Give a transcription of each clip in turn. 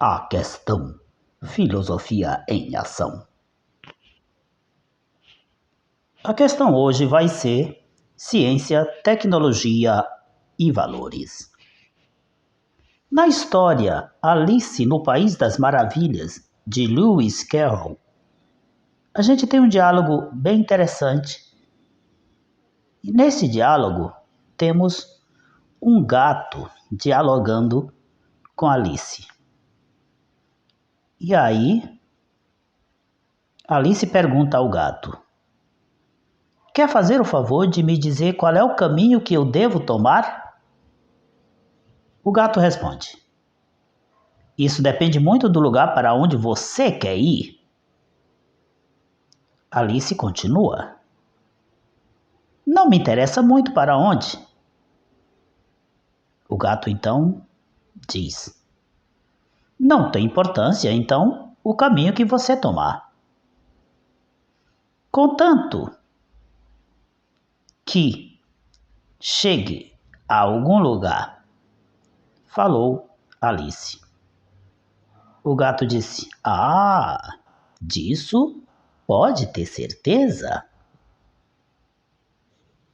A questão: filosofia em ação. A questão hoje vai ser ciência, tecnologia e valores. Na história Alice no País das Maravilhas, de Lewis Carroll, a gente tem um diálogo bem interessante. E nesse diálogo temos um gato dialogando com Alice. E aí, Alice pergunta ao gato: quer fazer o favor de me dizer qual é o caminho que eu devo tomar? O gato responde: isso depende muito do lugar para onde você quer ir. Alice continua: não me interessa muito para onde. O gato então diz: não tem importância, então, o caminho que você tomar. Contanto que chegue a algum lugar, falou Alice. O gato disse: ah, disso pode ter certeza.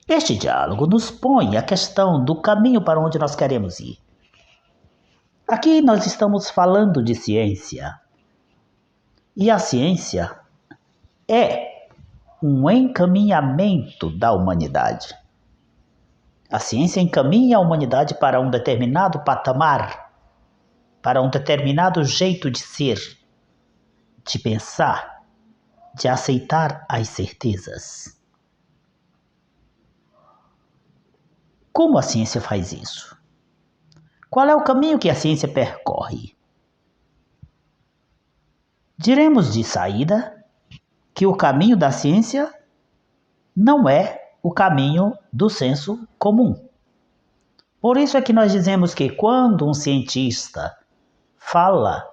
Este diálogo nos põe a questão do caminho para onde nós queremos ir. Aqui nós estamos falando de ciência. E a ciência é um encaminhamento da humanidade. A ciência encaminha a humanidade para um determinado patamar, para um determinado jeito de ser, de pensar, de aceitar as certezas. Como a ciência faz isso? Qual é o caminho que a ciência percorre? Diremos de saída que o caminho da ciência não é o caminho do senso comum. Por isso é que nós dizemos que quando um cientista fala,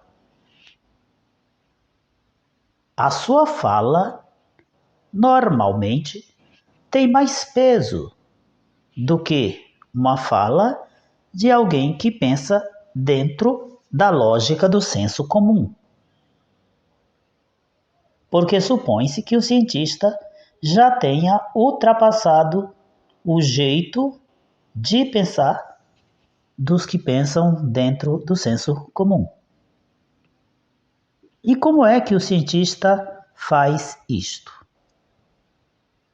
a sua fala normalmente tem mais peso do que uma fala de alguém que pensa dentro da lógica do senso comum. Porque supõe-se que o cientista já tenha ultrapassado o jeito de pensar dos que pensam dentro do senso comum. E como é que o cientista faz isto?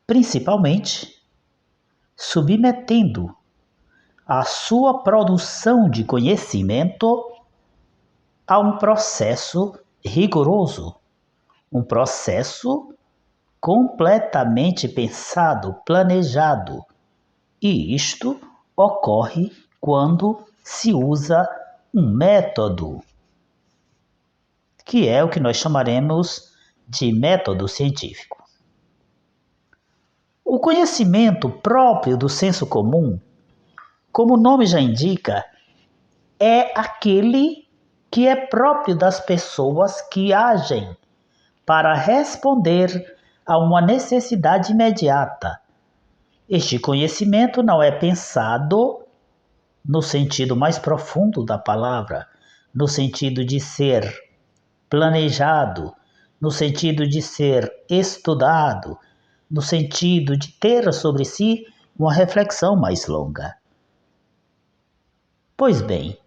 Principalmente submetendo a sua produção de conhecimento a um processo rigoroso, um processo completamente pensado, planejado. E isto ocorre quando se usa um método, que é o que nós chamaremos de método científico. O conhecimento próprio do senso comum, como o nome já indica, é aquele que é próprio das pessoas que agem para responder a uma necessidade imediata. Este conhecimento não é pensado no sentido mais profundo da palavra, no sentido de ser planejado, no sentido de ser estudado, no sentido de ter sobre si uma reflexão mais longa. Pois bem,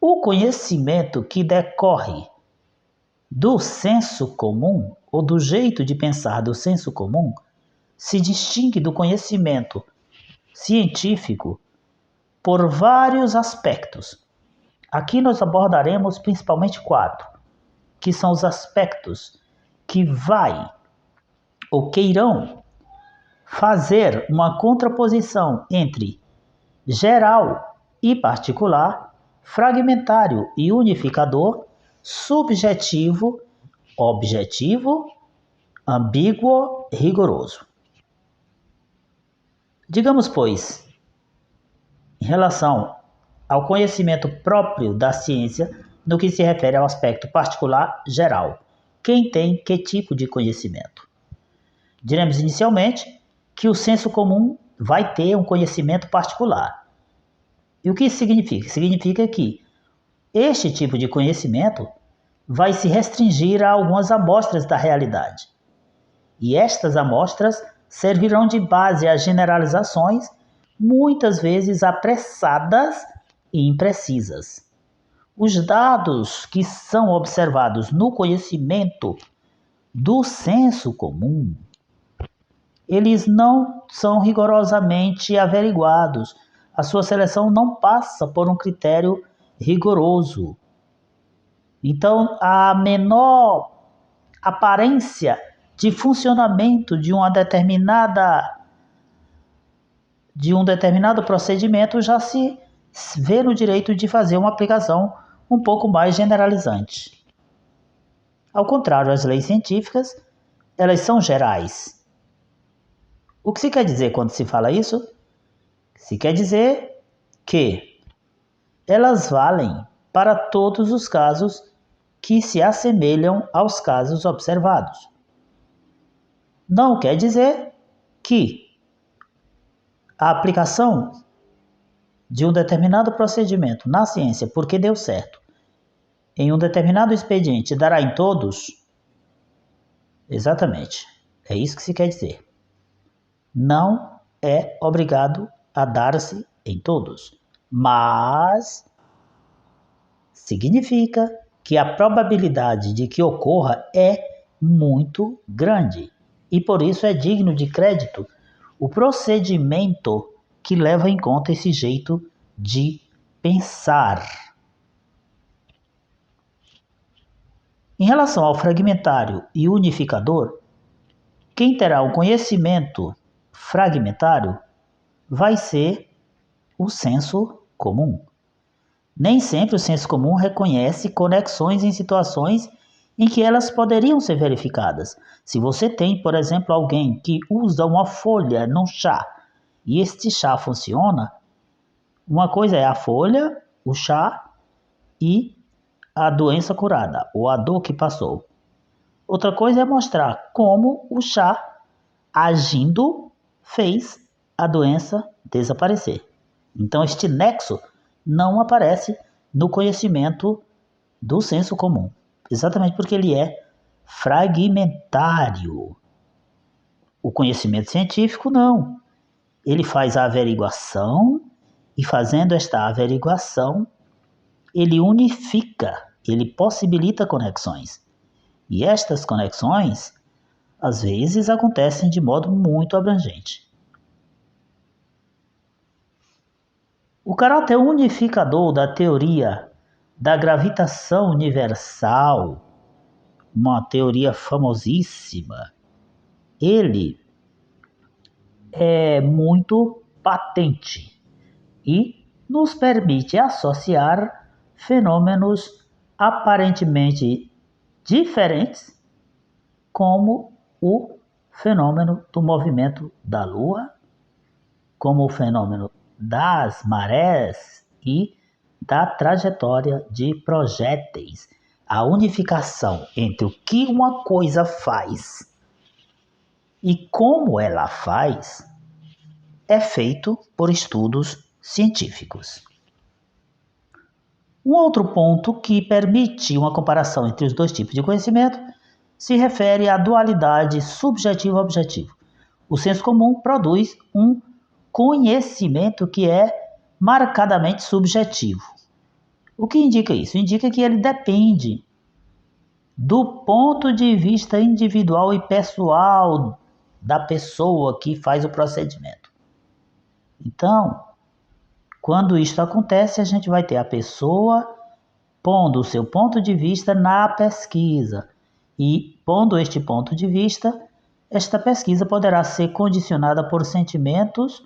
o conhecimento que decorre do senso comum, ou do jeito de pensar do senso comum, se distingue do conhecimento científico por vários aspectos. Aqui nós abordaremos principalmente 4, que são os aspectos que ou que irão fazer uma contraposição entre geral e particular, fragmentário e unificador, subjetivo, objetivo, ambíguo, rigoroso. Digamos, pois, em relação ao conhecimento próprio da ciência, no que se refere ao aspecto particular geral. Quem tem que tipo de conhecimento? Diremos inicialmente que o senso comum vai ter um conhecimento particular. E o que isso significa? Significa que Este tipo de conhecimento vai se restringir a algumas amostras da realidade. E estas amostras servirão de base a generalizações, muitas vezes apressadas e imprecisas. Os dados que são observados no conhecimento do senso comum, eles não são rigorosamente averiguados. A sua seleção não passa por um critério rigoroso. Então, a menor aparência de funcionamento de um determinado procedimento já se vê no direito de fazer uma aplicação um pouco mais generalizante. Ao contrário, as leis científicas, elas são gerais. O que se quer dizer quando se fala isso? Se quer dizer que elas valem para todos os casos que se assemelham aos casos observados. Não quer dizer que a aplicação de um determinado procedimento na ciência, porque deu certo, em um determinado expediente dará em todos? Exatamente, é isso que se quer dizer. Não é obrigado a dar-se em todos, mas significa que a probabilidade de que ocorra é muito grande e por isso é digno de crédito o procedimento que leva em conta esse jeito de pensar. Em relação ao fragmentário e unificador, quem terá o conhecimento fragmentário vai ser o senso comum. Nem sempre o senso comum reconhece conexões em situações em que elas poderiam ser verificadas. Se você tem, por exemplo, alguém que usa uma folha num chá e este chá funciona, uma coisa é a folha, o chá e a doença curada, ou a dor que passou. Outra coisa é mostrar como o chá, agindo, fez a doença desaparecer. Então, este nexo não aparece no conhecimento do senso comum, exatamente porque ele é fragmentário. O conhecimento científico não. Ele faz a averiguação e, fazendo esta averiguação, ele unifica, ele possibilita conexões. E estas conexões, às vezes, acontecem de modo muito abrangente. O caráter unificador da teoria da gravitação universal, uma teoria famosíssima, ele é muito patente e nos permite associar fenômenos aparentemente diferentes, como o fenômeno do movimento da Lua, como o fenômeno das marés e da trajetória de projéteis. A unificação entre o que uma coisa faz e como ela faz é feito por estudos científicos. Um outro ponto que permite uma comparação entre os dois tipos de conhecimento se refere à dualidade subjetivo-objetivo. O senso comum produz um conhecimento que é marcadamente subjetivo. O que indica isso? Indica que ele depende do ponto de vista individual e pessoal da pessoa que faz o procedimento. Então, quando isto acontece, a gente vai ter a pessoa pondo o seu ponto de vista na pesquisa. E, pondo este ponto de vista, esta pesquisa poderá ser condicionada por sentimentos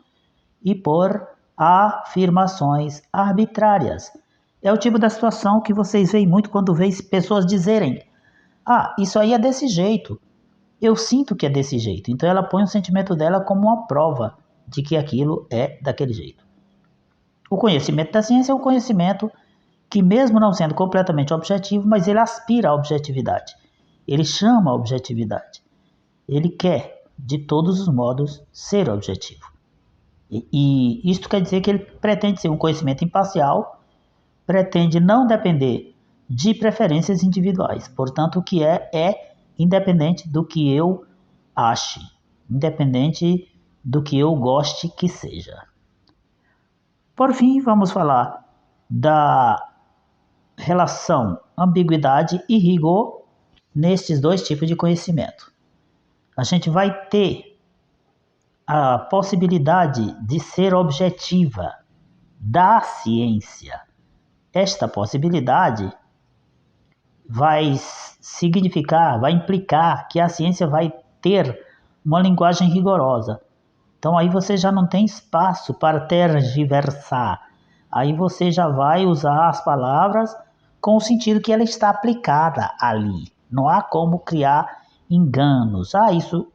e por afirmações arbitrárias. É o tipo da situação que vocês veem muito quando veem pessoas dizerem: ah, isso aí é desse jeito. Eu sinto que é desse jeito. Então ela põe o sentimento dela como uma prova de que aquilo é daquele jeito. O conhecimento da ciência é um conhecimento que, mesmo não sendo completamente objetivo, mas ele aspira à objetividade. Ele chama a objetividade. Ele quer, de todos os modos, ser objetivo. E isto quer dizer que ele pretende ser um conhecimento imparcial, pretende não depender de preferências individuais. Portanto, o que é independente do que eu ache, independente do que eu goste que seja. Por fim, vamos falar da relação ambiguidade e rigor nestes dois tipos de conhecimento. A gente vai ter a possibilidade de ser objetiva da ciência. Esta possibilidade vai significar, vai implicar que a ciência vai ter uma linguagem rigorosa. Então aí você já não tem espaço para tergiversar. Aí você já vai usar as palavras com o sentido que ela está aplicada ali. Não há como criar enganos. Isso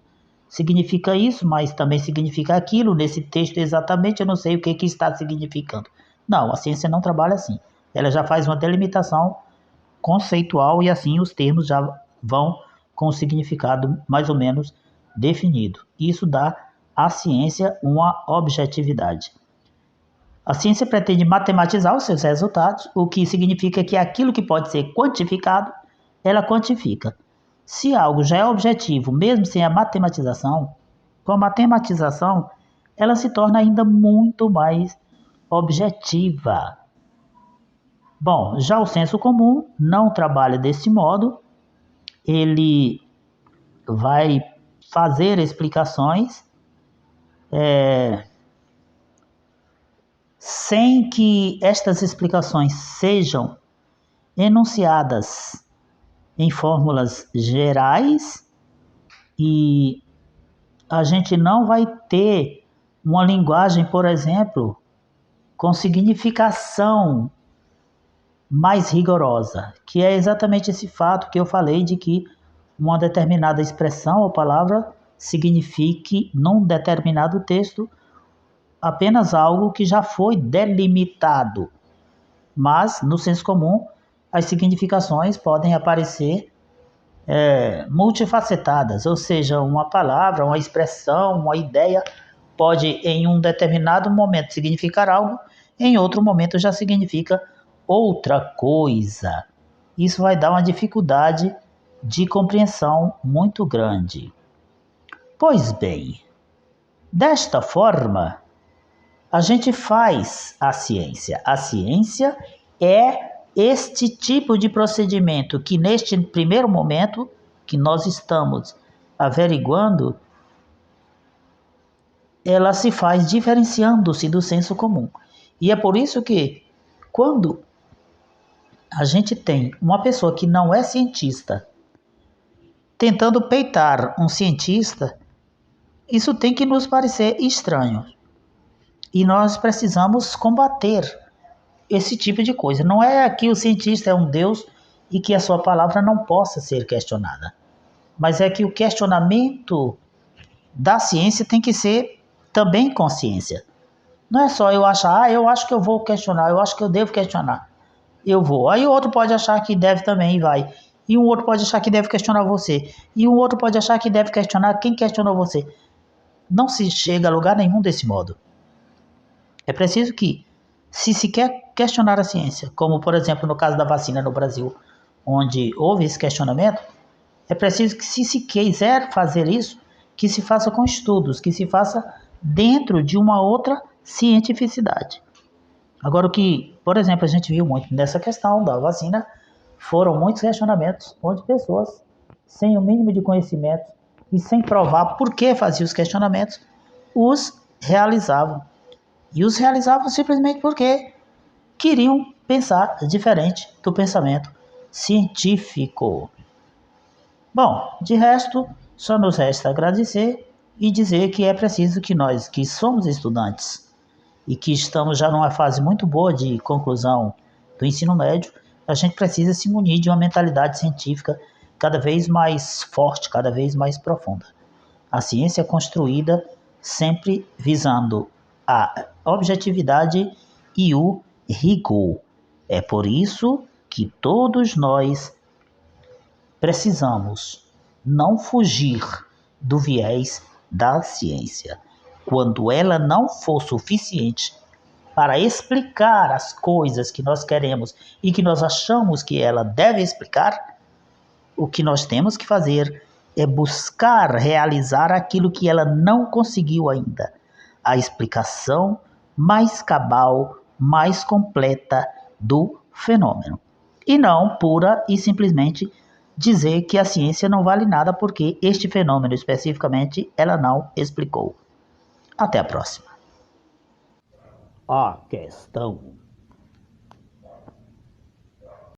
significa isso, mas também significa aquilo. Nesse texto exatamente eu não sei o que está significando. Não, a ciência não trabalha assim. Ela já faz uma delimitação conceitual e assim os termos já vão com o significado mais ou menos definido. Isso dá à ciência uma objetividade. A ciência pretende matematizar os seus resultados, o que significa que aquilo que pode ser quantificado, ela quantifica. Se algo já é objetivo, mesmo sem a matematização, com a matematização, ela se torna ainda muito mais objetiva. Bom, já o senso comum não trabalha desse modo, ele vai fazer explicações sem que estas explicações sejam enunciadas em fórmulas gerais e a gente não vai ter uma linguagem, por exemplo, com significação mais rigorosa, que é exatamente esse fato que eu falei de que uma determinada expressão ou palavra signifique num determinado texto apenas algo que já foi delimitado. Mas, no senso comum, as significações podem aparecer multifacetadas, ou seja, uma palavra, uma expressão, uma ideia pode em um determinado momento significar algo, em outro momento já significa outra coisa. Isso vai dar uma dificuldade de compreensão muito grande. Pois bem, desta forma, a gente faz a ciência. A ciência é este tipo de procedimento que neste primeiro momento que nós estamos averiguando, ela se faz diferenciando-se do senso comum. E é por isso que quando a gente tem uma pessoa que não é cientista tentando peitar um cientista, isso tem que nos parecer estranho. E nós precisamos combater esse tipo de coisa. Não é que o cientista é um Deus e que a sua palavra não possa ser questionada. Mas é que o questionamento da ciência tem que ser também consciência. Não é só eu achar, eu acho que eu vou questionar, eu acho que eu devo questionar. Eu vou. Aí o outro pode achar que deve também e vai. E um outro pode achar que deve questionar você. E um outro pode achar que deve questionar quem questionou você. Não se chega a lugar nenhum desse modo. É preciso que, se quer questionar a ciência, como por exemplo no caso da vacina no Brasil, onde houve esse questionamento, é preciso que se quiser fazer isso, que se faça com estudos, que se faça dentro de uma outra cientificidade. Agora o que, por exemplo, a gente viu muito nessa questão da vacina, foram muitos questionamentos, onde pessoas sem o mínimo de conhecimento e sem provar por que faziam os questionamentos, os realizavam. E os realizavam simplesmente porque queriam pensar diferente do pensamento científico. Bom, de resto, só nos resta agradecer e dizer que é preciso que nós, que somos estudantes e que estamos já numa fase muito boa de conclusão do ensino médio, a gente precisa se munir de uma mentalidade científica cada vez mais forte, cada vez mais profunda. A ciência é construída sempre visando a objetividade e o rigor. É por isso que todos nós precisamos não fugir do viés da ciência. Quando ela não for suficiente, para explicar as coisas que nós queremos e que nós achamos que ela deve explicar, o que nós temos que fazer é buscar realizar aquilo que ela não conseguiu ainda, a explicação mais cabal, mais completa do fenômeno. E não pura e simplesmente dizer que a ciência não vale nada porque este fenômeno especificamente ela não explicou. Até a próxima. A questão